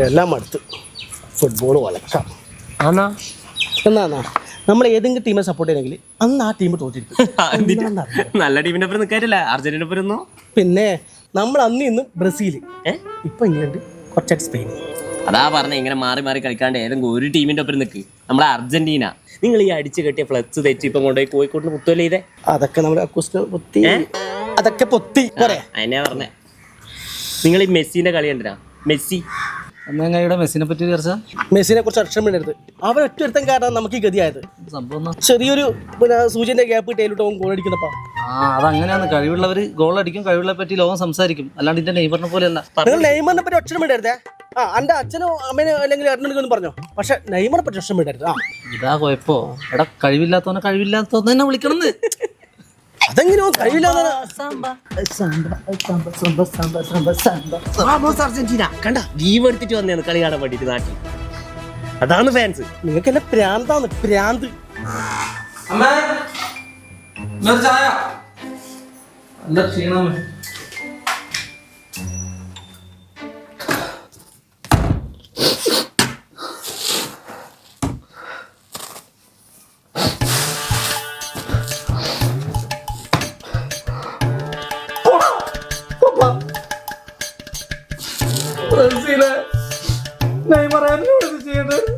എല്ലാം അടുത്ത് ഫുട്ബോൾ വളക്കാം ആന്നാ എന്നാ നമ്മൾ ഏതെങ്കിലും ടീമിനെ സപ്പോർട്ട് ചെയ്യണമെങ്കിൽ അന്ന് ആ ടീം തോറ്റിരിക്കും. നല്ല ടീമിന്റെ ഒപ്പം നിൽക്കാറില്ല അർജന്റീന ഒപ്പം. പിന്നെ നമ്മൾ അന്ന് ഇന്നും ബ്രസീൽ, ഇപ്പൊ ഇംഗ്ലണ്ട്, കുറച്ചായിട്ട് സ്പെയിൻ. അതാ പറഞ്ഞ ഇങ്ങനെ മാറി മാറി കളിക്കാണ്ട് ഏതെങ്കിലും ഒരു ടീമിന്റെ ഒപ്പം നിൽക്ക്. നമ്മളെ അർജന്റീന നിങ്ങൾ ഈ അടിച്ചു കെട്ടിയ ഫ്ലക്സ് തെറ്റി ഇപ്പം കൊണ്ടുപോയി കോഴിക്കോട്ടിന് പുത്തുവല്ലേ ഇതേ അതൊക്കെ നമ്മുടെ പൊത്തി, അതൊക്കെ പൊത്തി അതിനാ പറഞ്ഞേ. നിങ്ങൾ ഈ മെസ്സിന്റെ കളി കണ്ടിനാ? മെസ്സി മെസ്സിനെ പറ്റി ചർച്ച. മെസ്സിനെ കുറിച്ച് അക്ഷരം വേണ്ടത് അവൻ ഒറ്റ ഒരുത്തൻ കാരണം നമുക്ക് ഈ ഗതിയായത്. സംഭവം ചെറിയൊരു സൂചിന്റെ ഗ്യാപ്പ് ടൈലിട്ട് അവൻ ഗോൾ അടിക്കുന്നപ്പാ. അതങ്ങനെയാണ്. കഴിവുള്ളവർ ഗോൾ അടിക്കും, കഴിവുള്ളവരെ പറ്റി ലോകം സംസാരിക്കും. അല്ലാണ്ട് ഇതിന്റെ നെയ്മറിനെ പോലെയല്ല. നിങ്ങൾ നെയ്മറിനെ പറ്റി അക്ഷരം വേണ്ടരുതേ. എന്റെ അച്ഛനോ അമ്മേനോ അല്ലെങ്കിൽ ഏട്ടനോ പറഞ്ഞോ, പക്ഷെ നെയ്മറിനെ പറ്റി അക്ഷരം വേണ്ടരുത്. ഇതാ കുഴപ്പോ. എടാ കഴിവില്ലാത്തവനെ കഴിവില്ലാത്തവനെ തന്നെ വിളിക്കണമെന്ന്. അതെങ്ങനെയോ കഴിവില്ലാതെ അർജന്റീന കണ്ട ലീവ് എടുത്തിട്ട് വന്നേന്ന് കളി കാണാൻ വേണ്ടിട്ട് നാട്ടിൽ. അതാണ് ഫാൻസ്. നിങ്ങൾക്കെല്ലാം പ്രാന്താണ്, പ്രാന്ത്. നെയ്മർ എന്നോട് ചെയ്യേണ്ടത്